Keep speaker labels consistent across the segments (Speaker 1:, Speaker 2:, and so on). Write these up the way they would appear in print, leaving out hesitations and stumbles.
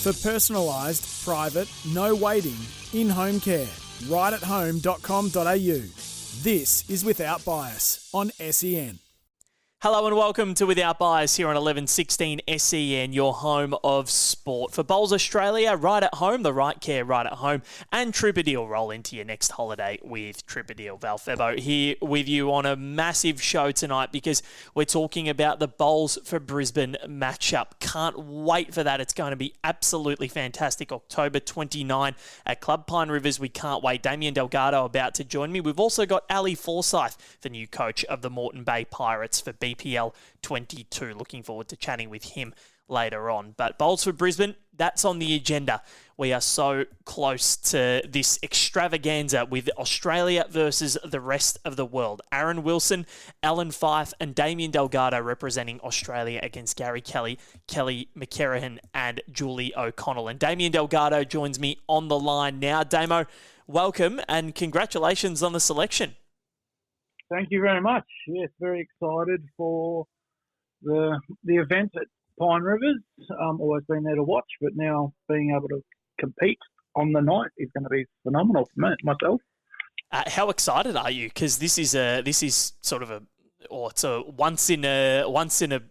Speaker 1: For personalised, private, no waiting, in-home care. rightathome.com.au. This is Without Bias on SEN.
Speaker 2: Hello and welcome to Without Bias here on 1116 SEN, your home of sport. For Bowls Australia, right at home, the right care right at home, and Tripadil, roll into your next holiday with Tripadil. Val Febbo here with you on a massive show tonight because we're talking about the Bowls for Brisbane matchup. Can't wait for that. It's going to be absolutely fantastic. October 29 at Club Pine Rivers. We can't wait. Damien Delgado about to join me. We've also got Ali Forsyth, the new coach of the Moreton Bay Pirates for BPL 22. Looking forward to chatting with him later on. But Bowls for Brisbane, that's on the agenda. We are so close to this extravaganza with Australia versus the rest of the world. Aaron Wilson, Ali Forsyth and Damien Delgado representing Australia against Gary Kelly, Kelly McCarrahan and Julie O'Connell. And Damien Delgado joins me on the line now. Damo, welcome and congratulations on the selection.
Speaker 3: Thank you very much. Yes, very excited for the event at Pine Rivers. Always been there to watch, but now being able to compete on the night is going to be phenomenal for me, myself.
Speaker 2: How excited are you? Because this is sort of it's a once in a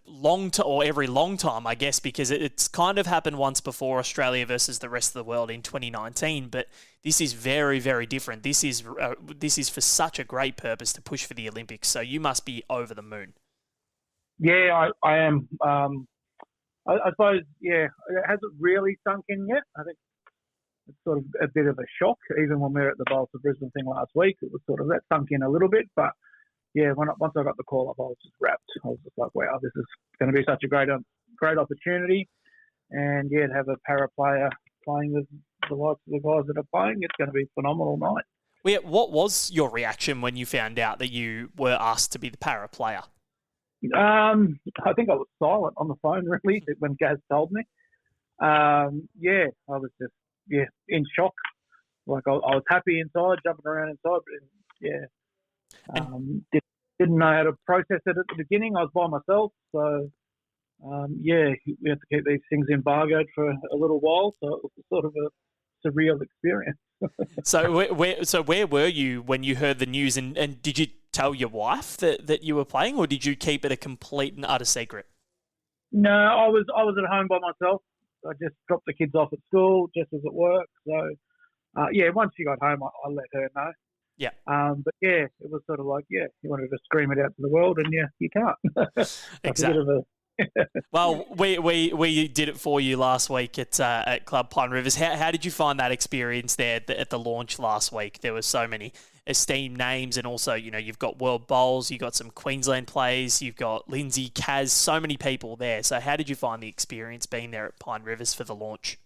Speaker 2: long time, or every long time, I guess, because it's kind of happened once before, Australia versus the rest of the world in 2019. But this is very, very different. This is for such a great purpose to push for the Olympics. So you must be over the moon.
Speaker 3: Yeah, I am. I suppose, yeah, it hasn't really sunk in yet. I think it's sort of a bit of a shock. Even when we were at the Bowls for Brisbane thing last week, it was sort of that sunk in a little bit, but yeah, once I got the call up, I was just wrapped. I was just like, wow, this is going to be such a great opportunity. And yeah, to have a para player playing with the likes of the guys that are playing, it's going to be a phenomenal night.
Speaker 2: Well, yeah, what was your reaction when you found out that you were asked to be the para player?
Speaker 3: I think I was silent on the phone, really, when Gaz told me. I was just, in shock. Like, I was happy inside, jumping around inside, but yeah. Didn't know how to process it at the beginning. I was by myself, so we have to keep these things embargoed for a little while. So it was sort of a surreal experience.
Speaker 2: So where were you when you heard the news? And did you tell your wife that you were playing, or did you keep it a complete and utter secret?
Speaker 3: No, I was at home by myself. I just dropped the kids off at school just as it worked. So once she got home, I let her know.
Speaker 2: Yeah.
Speaker 3: But yeah, it was sort of like, you wanted to scream it out to the world, and you can't.
Speaker 2: Exactly. Well, we did it for you last week at Club Pine Rivers. How did you find that experience there at the launch last week? There were so many esteemed names, and also, you've got World Bowls, you've got some Queensland players, you've got Lindsay, Kaz, so many people there. So how did you find the experience being there at Pine Rivers for the launch?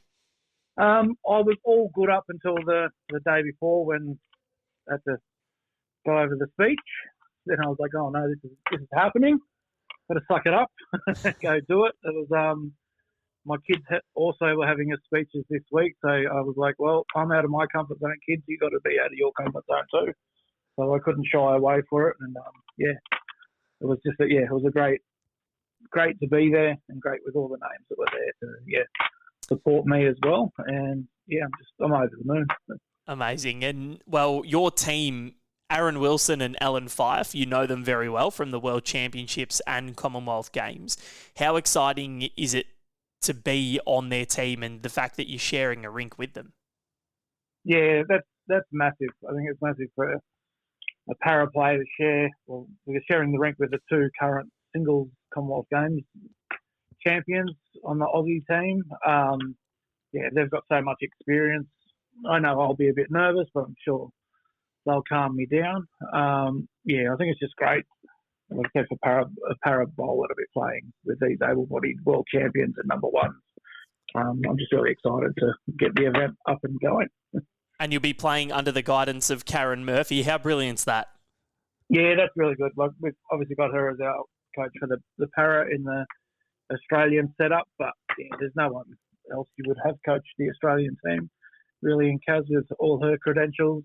Speaker 3: I was all good up until the day before when I had to go over the speech. Then I was like, oh no, this is happening. Got to suck it up, go do it. It was my kids also were having speeches this week, so I was like, well, I'm out of my comfort zone, kids. You got to be out of your comfort zone too. So I couldn't shy away for it, and it was just it was a great to be there, and great with all the names that were there to support me as well. And I'm over the moon.
Speaker 2: Amazing. And well, your team, Aaron Wilson and Ali Forsyth, you know them very well from the World Championships and Commonwealth Games. How exciting is it to be on their team, and the fact that you're sharing a rink with them? Yeah,
Speaker 3: that's massive. I think it's massive for a para player to share. Well, we're sharing the rink with the two current singles Commonwealth Games champions on the Aussie team. They've got so much experience. I know I'll be a bit nervous, but I'm sure they'll calm me down. I think it's just great. Like I said, for a para bowler to be playing with these able-bodied world champions and number ones. I'm just really excited to get the event up and going.
Speaker 2: And you'll be playing under the guidance of Karen Murphy. How brilliant's that?
Speaker 3: Yeah, that's really good. Like, we've obviously got her as our coach for the para in the Australian setup, but there's no one else you would have coached the Australian team really in Kaz with all her credentials.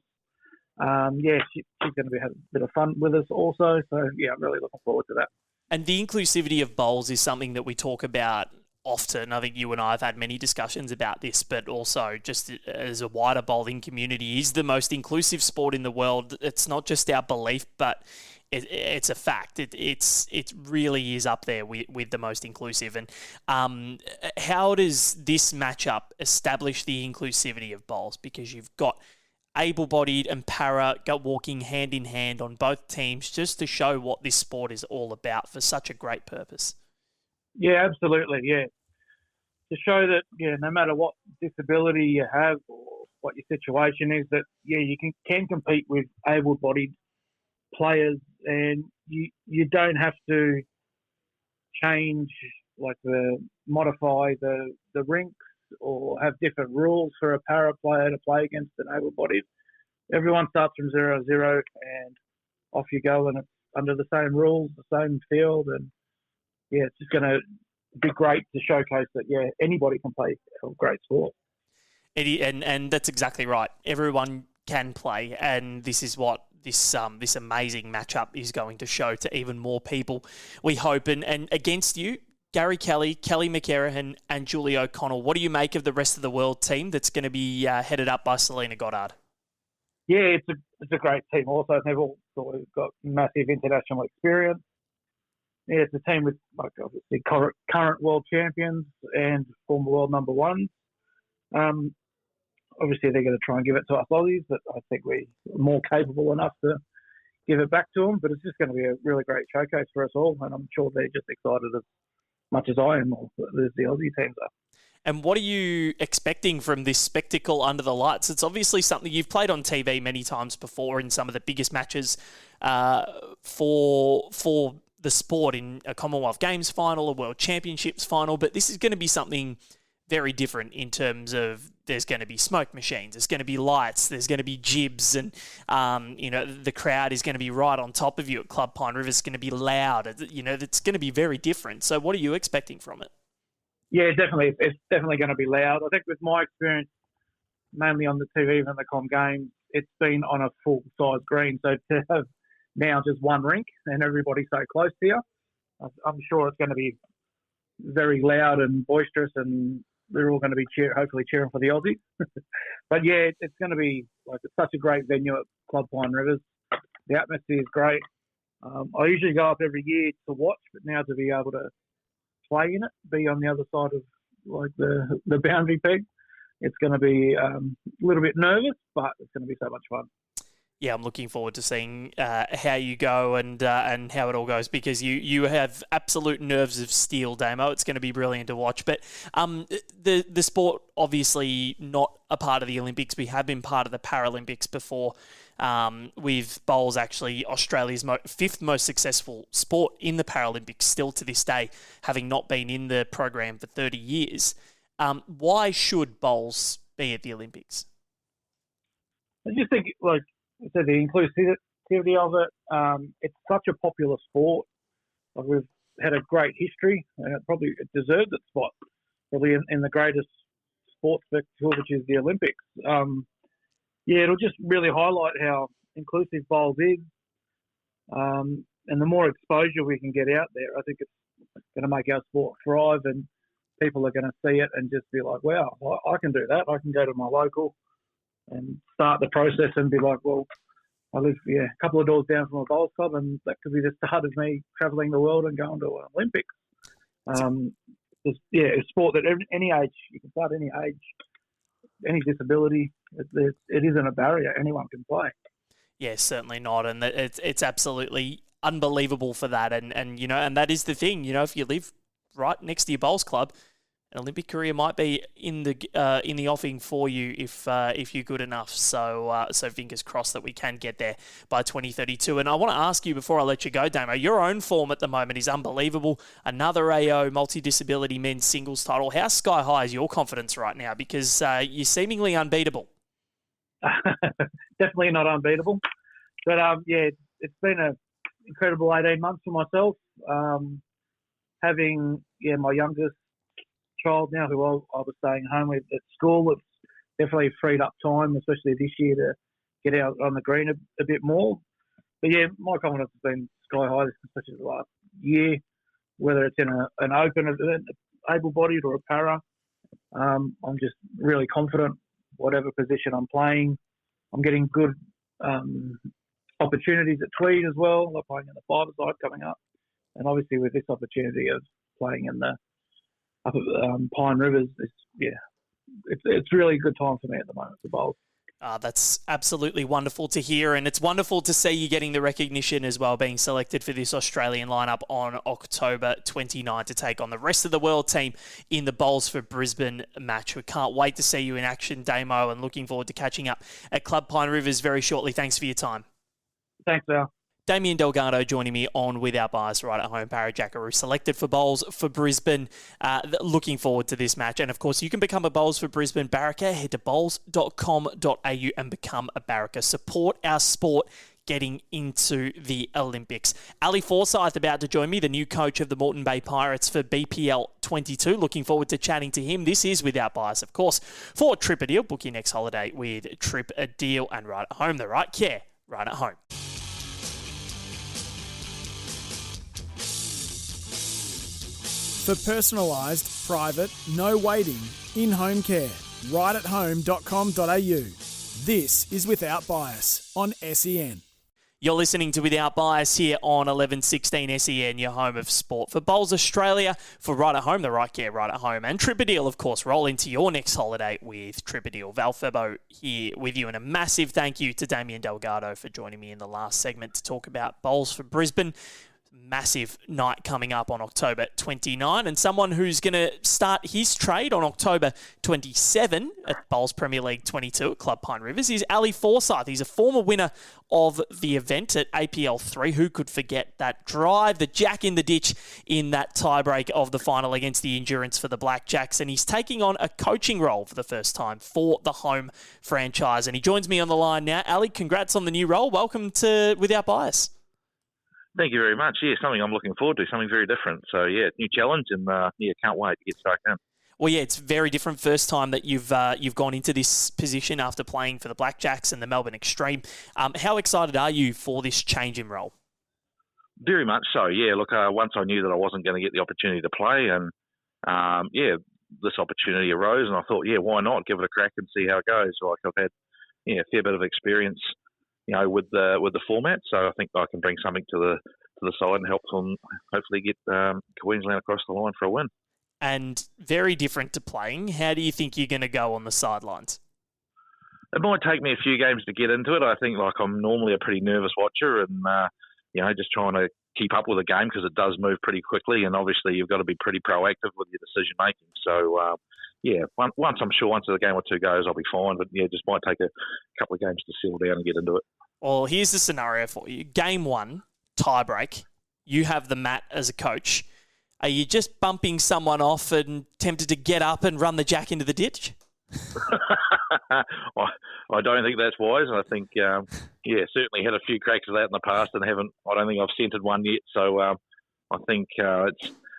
Speaker 3: She's going to be having a bit of fun with us also. So, I'm really looking forward to that.
Speaker 2: And the inclusivity of bowls is something that we talk about often. I think you and I have had many discussions about this, but also just as a wider bowling community is the most inclusive sport in the world. It's not just our belief, but it's a fact. It really is up there with the most inclusive. And how does this matchup establish the inclusivity of bowls? Because you've got able-bodied and para walking hand in hand on both teams, just to show what this sport is all about for such a great purpose.
Speaker 3: Yeah, absolutely. Yeah, to show that no matter what disability you have or what your situation is, that you can compete with able-bodied players, and you don't have to change modify the rinks or have different rules for a para player to play against an able-bodied. Everyone starts from 0-0 and off you go, and it's under the same rules, the same field, and it's just going to be great to showcase that anybody can play a great sport.
Speaker 2: And that's exactly right. Everyone can play, and this is what this amazing matchup is going to show to even more people, we hope. And against you, Gary Kelly, Kelly McErahan, and Julie O'Connell. What do you make of the rest of the world team that's going to be headed up by Selena Goddard?
Speaker 3: Yeah, it's a great team. Also, they've all sort of got massive international experience. Yeah, it's a team with obviously current world champions and former world number ones. Obviously, they're going to try and give it to us Aussies, but I think we're more capable enough to give it back to them. But it's just going to be a really great showcase for us all, and I'm sure they're just excited as much as I am, or as the Aussie teams are.
Speaker 2: And what are you expecting from this spectacle under the lights? It's obviously something you've played on TV many times before in some of the biggest matches for the sport, in a Commonwealth Games final, a World Championships final, but this is going to be something very different in terms of there's going to be smoke machines, there's going to be lights, there's going to be jibs, and the crowd is going to be right on top of you at Club Pine River. It's going to be loud. It's going to be very different. So what are you expecting from it?
Speaker 3: Yeah, definitely. It's definitely going to be loud. I think with my experience, mainly on the TV and the Com Games, it's been on a full-size green. So to have now just one rink and everybody so close to you, I'm sure it's going to be very loud and boisterous, and they're all going to be hopefully cheering for the Aussies. But yeah, it's going to be it's such a great venue at Club Pine Rivers. The atmosphere is great. I usually go up every year to watch, but now to be able to play in it, be on the other side of the boundary peg, it's going to be a little bit nervous, but it's going to be so much fun.
Speaker 2: Yeah, I'm looking forward to seeing how you go and how it all goes, because you have absolute nerves of steel, Damo. It's going to be brilliant to watch. But the sport, obviously not a part of the Olympics. We have been part of the Paralympics before, with bowls actually Australia's fifth most successful sport in the Paralympics still to this day, having not been in the program for 30 years. Why should bowls be at the Olympics?
Speaker 3: I just think, so the inclusivity of it, it's such a popular sport. We've had a great history, and it deserves its spot, probably in the greatest sports spectacle, which is the Olympics. It'll just really highlight how inclusive bowls is, and the more exposure we can get out there, I think it's going to make our sport thrive, and people are going to see it and just be like, wow, I can do that. I can go to my local and start the process and be like, well, I live a couple of doors down from a bowls club, and that could be the start of me travelling the world and going to an Olympics. It's a sport that any age, you can start any age, any disability. It isn't a barrier. Anyone can play. Yeah,
Speaker 2: certainly not. And it's absolutely unbelievable for that. And that is the thing, if you live right next to your bowls club, an Olympic career might be in the offing for you if you're good enough. So fingers crossed that we can get there by 2032. And I want to ask you before I let you go, Damo, your own form at the moment is unbelievable. Another AO multi-disability men's singles title. How sky high is your confidence right now? Because you're seemingly unbeatable.
Speaker 3: Definitely not unbeatable. But it's been an incredible 18 months for myself. Having my youngest child now, who I was staying home with at school, it's definitely freed up time, especially this year, to get out on the green a bit more. But my confidence has been sky high, especially the last year, whether it's in an open event, able-bodied or a para. I'm just really confident, whatever position I'm playing. I'm getting good opportunities at Tweed as well. I'm playing in the five side coming up. And obviously with this opportunity of playing in the up at Pine Rivers, it's really a good time for me at the moment for bowls.
Speaker 2: That's absolutely wonderful to hear, and it's wonderful to see you getting the recognition as well, being selected for this Australian lineup on October 29 to take on the rest of the world team in the Bowls for Brisbane match. We can't wait to see you in action, Damo, and looking forward to catching up at Club Pine Rivers very shortly. Thanks for your time.
Speaker 3: Thanks, Val.
Speaker 2: Damien Delgado joining me on Without Bias right at home. Para Jackaroo selected for Bowls for Brisbane. Looking forward to this match. And of course, you can become a Bowls for Brisbane barracker. Head to bowls.com.au and become a barracker. Support our sport getting into the Olympics. Ali Forsyth about to join me, the new coach of the Moreton Bay Pirates for BPL 22. Looking forward to chatting to him. This is Without Bias, of course, for Trip a Deal. Book your next holiday with Trip a Deal and right at home. The right care, right at home.
Speaker 1: For personalised, private, no waiting, in-home care, rightathome.com.au. This is Without Bias on SEN.
Speaker 2: You're listening to Without Bias here on 1116 SEN, your home of sport. For Bowls Australia, for right at home, the right care, right at home. And Trip a Deal, of course, roll into your next holiday with Trip a Deal. Val Febbo here with you. And a massive thank you to Damien Delgado for joining me in the last segment to talk about Bowls for Brisbane. Massive night coming up on October 29, and someone who's going to start his trade on October 27 at Bowls Premier League 22 at Club Pine Rivers is Ali Forsyth. He's a former winner of the event at APL 3. Who could forget that drive, the jack in the ditch in that tiebreak of the final against the Endurance for the Blackjacks, and he's taking on a coaching role for the first time for the home franchise, and he joins me on the line now. Ali, congrats on the new role. Welcome to Without Bias.
Speaker 4: Thank you very much. Yeah, something I'm looking forward to, something very different. So, yeah, new challenge and, can't wait to get stuck in.
Speaker 2: Well, yeah, it's very different. First time that you've gone into this position after playing for the Blackjacks and the Melbourne Extreme. How excited are you for this change in role?
Speaker 4: Very much so, yeah. Look, once I knew that I wasn't going to get the opportunity to play and, this opportunity arose and I thought, yeah, why not? Give it a crack and see how it goes. Like I've had, a fair bit of experience with the format, so I think I can bring something to the side and help them hopefully get Queensland across the line for a win.
Speaker 2: And very different to playing. How do you think you're going to go on the sidelines?
Speaker 4: It might take me a few games to get into it. I think I'm normally a pretty nervous watcher and just trying to keep up with the game because it does move pretty quickly, and obviously you've got to be pretty proactive with your decision making. So. Once I'm sure, once a game or two goes, I'll be fine. But yeah, just might take a couple of games to settle down and get into it.
Speaker 2: Well, here's the scenario for you. Game 1, tiebreak. You have the mat as a coach. Are you just bumping someone off and tempted to get up and run the jack into the ditch?
Speaker 4: I don't think that's wise. I think, certainly had a few cracks of that in the past and I don't think I've centred one yet. So I think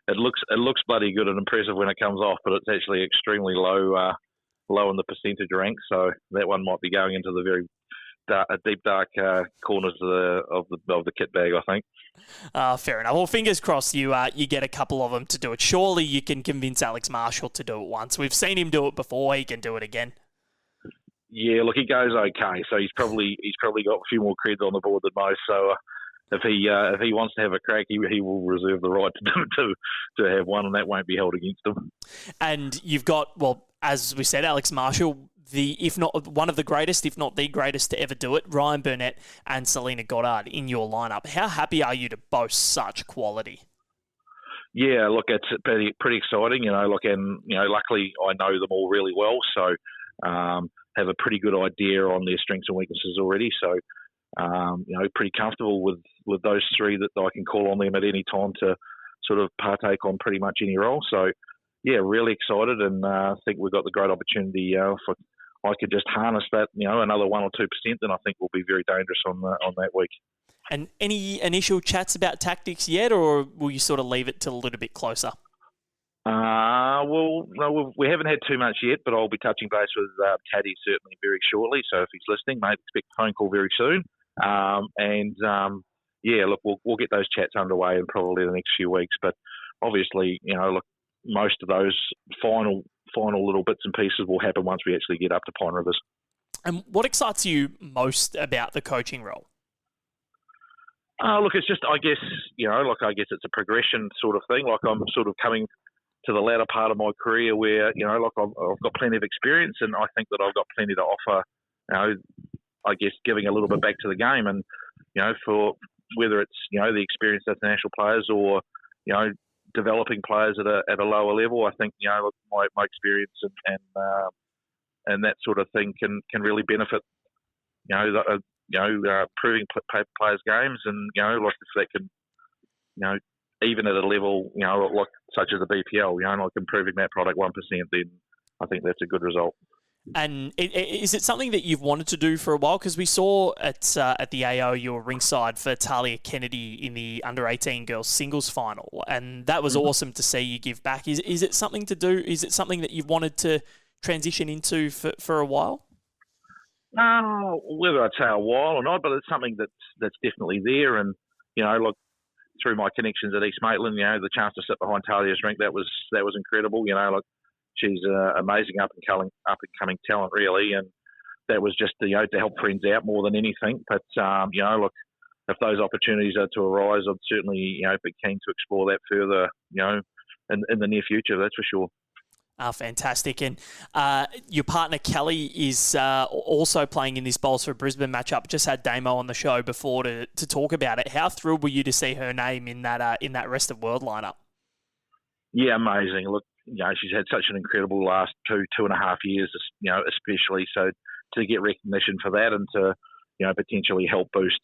Speaker 4: It looks bloody good and impressive when it comes off, but it's actually extremely low in the percentage rank. So that one might be going into the very deep dark corners of the kit bag, I think.
Speaker 2: Fair enough. Well, fingers crossed you get a couple of them to do it. Surely you can convince Alex Marshall to do it once. We've seen him do it before. He can do it again.
Speaker 4: Yeah, look, he goes okay. So he's probably got a few more creds on the board than most. So. If he wants to have a crack, he will reserve the right to have one, and that won't be held against him.
Speaker 2: And you've got, well, as we said, Alex Marshall, if not one of the greatest, if not the greatest to ever do it, Ryan Burnett and Selena Goddard in your lineup. How happy are you to boast such quality?
Speaker 4: Yeah, look, it's pretty exciting, luckily I know them all really well, so have a pretty good idea on their strengths and weaknesses already, so pretty comfortable with those three that I can call on them at any time to sort of partake on pretty much any role. So, yeah, really excited and I think we've got the great opportunity if I could just harness that, another 1 or 2%, then I think we'll be very dangerous on that week.
Speaker 2: And any initial chats about tactics yet, or will you sort of leave it till a little bit closer?
Speaker 4: No, we haven't had too much yet, but I'll be touching base with Taddy certainly very shortly. So if he's listening, mate, expect a phone call very soon. We'll get those chats underway in probably the next few weeks. But obviously, most of those final little bits and pieces will happen once we actually get up to Pine Rivers.
Speaker 2: And what excites you most about the coaching role?
Speaker 4: Look, it's just, I guess it's a progression sort of thing. Like, I'm sort of coming to the latter part of my career where, I've got plenty of experience, and I think that I've got plenty to offer, I guess giving a little bit back to the game. And, for whether it's, the experienced international players or, developing players at a lower level, I think, my experience and that sort of thing can really benefit, improving players' games, and like if that can, even at a level, like such as the BPL, like improving that product 1%, then I think that's a good result.
Speaker 2: And is it something that you've wanted to do for a while? Because we saw at the AO you were ringside for Talia Kennedy in the under-18 girls singles final, and that was awesome to see you give back. Is it something to do? Is it something that you've wanted to transition into for a while?
Speaker 4: Whether I'd say a while or not, but it's something that's definitely there. And look, through my connections at East Maitland, the chance to sit behind Talia's rink, that was incredible. Like, she's an amazing up and coming talent, really, and that was just to help friends out more than anything. But look, if those opportunities are to arise, I'd certainly be keen to explore that further, in the near future. That's for sure.
Speaker 2: Fantastic. And your partner Kelly is also playing in this Bowls for Brisbane matchup. Just had Damo on the show before to talk about it. How thrilled were you to see her name in that rest of world lineup? Yeah,
Speaker 4: amazing. Look, she's had such an incredible last 2.5 years, especially. So to get recognition for that and to, potentially help boost,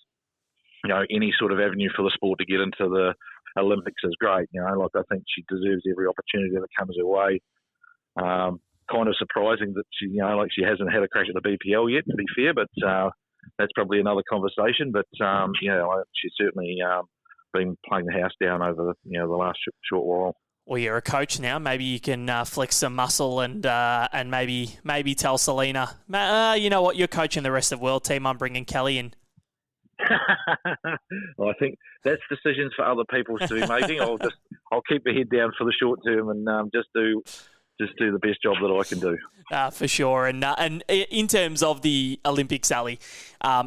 Speaker 4: any sort of avenue for the sport to get into the Olympics is great. Like, I think she deserves every opportunity that comes her way. Kind of surprising that she hasn't had a crack at the BPL yet, to be fair, but that's probably another conversation. But she's certainly been playing the house down over the last short while.
Speaker 2: Well, you're a coach now. Maybe you can flex some muscle and maybe tell Selena, you know what, you're coaching the rest of the world team. I'm bringing Kelly in.
Speaker 4: Well, I think that's decisions for other people to be making. I'll keep the head down for the short term and just do the best job that I can do.
Speaker 2: For sure. And in terms of the Olympics, Ali,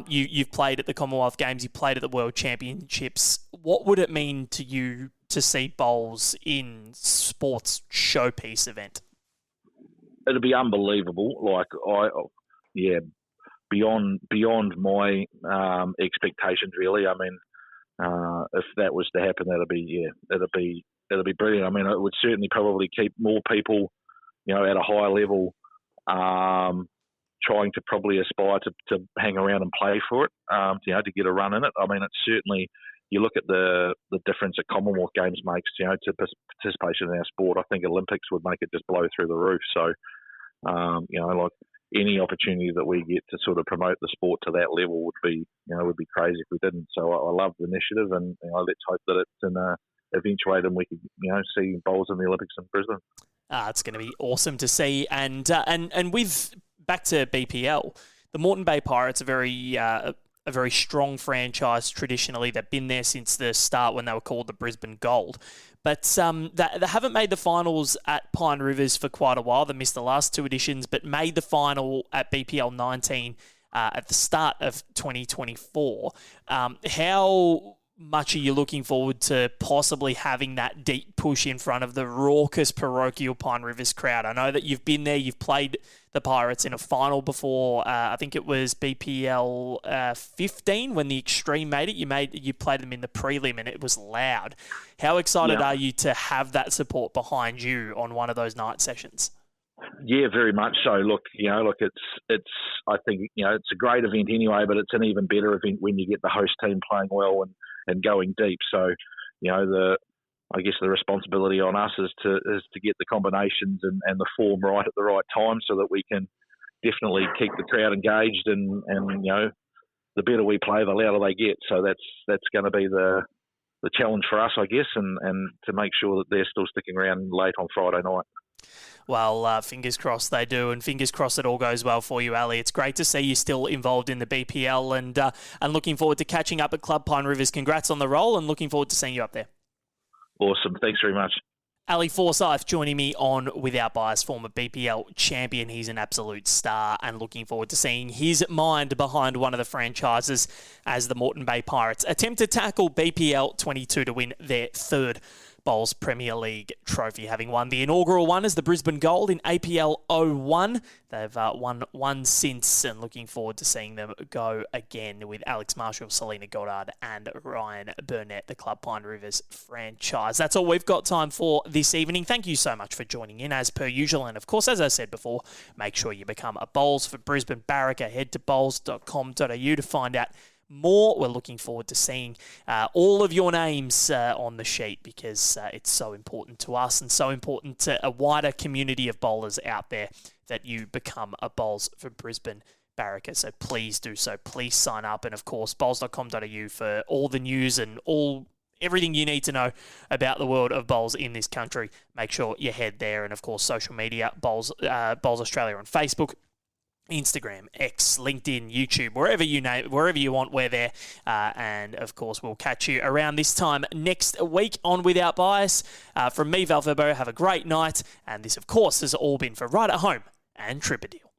Speaker 2: you've played at the Commonwealth Games, you played at the World Championships. What would it mean to you to see bowls in sports showpiece event?
Speaker 4: It'd be unbelievable. Like, beyond my expectations, really. I mean, if that was to happen, it'd be brilliant. I mean, it would certainly probably keep more people, at a high level, trying to probably aspire to hang around and play for it, to get a run in it. I mean, it's certainly, you look at the difference that Commonwealth Games makes, to participation in our sport. I think Olympics would make it just blow through the roof. So, like, any opportunity that we get to sort of promote the sport to that level would be crazy if we didn't. So I love the initiative, and let's hope that it's in a eventuate and we could see bowls in the Olympics in Brisbane.
Speaker 2: It's going to be awesome to see. And with back to BPL, the Moreton Bay Pirates are a very strong franchise traditionally. They've been there since the start when they were called the Brisbane Gold. But they haven't made the finals at Pine Rivers for quite a while. They missed the last two editions, but made the final at BPL 19 at the start of 2024. How much are you looking forward to possibly having that deep push in front of the raucous parochial Pine Rivers crowd? I know that you've been there, you've played the Pirates in a final before. I think it was BPL 15 when the Extreme made it. You played them in the prelim and it was loud. How excited are you to have that support behind you on one of those night sessions?
Speaker 4: Yeah, very much so. Look, it's. I think it's a great event anyway, but it's an even better event when you get the host team playing well and going deep. So, I guess the responsibility on us is to get the combinations and the form right at the right time, so that we can definitely keep the crowd engaged and the better we play, the louder they get. So that's going to be the challenge for us, I guess, and to make sure that they're still sticking around late on Friday night.
Speaker 2: Well, fingers crossed they do, and fingers crossed it all goes well for you, Ali. It's great to see you still involved in the BPL, and looking forward to catching up at Club Pine Rivers. Congrats on the role, and looking forward to seeing you up there.
Speaker 4: Awesome. Thanks very much.
Speaker 2: Ali Forsyth joining me on Without Bias, former BPL champion. He's an absolute star and looking forward to seeing his mind behind one of the franchises as the Moreton Bay Pirates attempt to tackle BPL 22 to win their third Bowls Premier League trophy, having won the inaugural one as the Brisbane Gold in APL 01. They've won one since, and looking forward to seeing them go again with Alex Marshall, Selena Goddard and Ryan Burnett, the Club Pine Rivers franchise. That's all we've got time for this evening. Thank you so much for joining in as per usual. And of course, as I said before, make sure you become a Bowls for Brisbane barracker. Head to bowls.com.au to find out more. We're looking forward to seeing all of your names on the sheet because it's so important to us and so important to a wider community of bowlers out there that you become a Bowls for Brisbane barracker. So please do so. Please sign up. And of course, bowls.com.au for all the news and everything you need to know about the world of bowls in this country. Make sure you head there. And of course, social media, Bowls Australia on Facebook, Instagram, X, LinkedIn, YouTube, wherever you want, we're there. And of course, we'll catch you around this time next week on Without Bias. From me, Val Febbo, have a great night. And this, of course, has all been for Right at Home and Tripadil.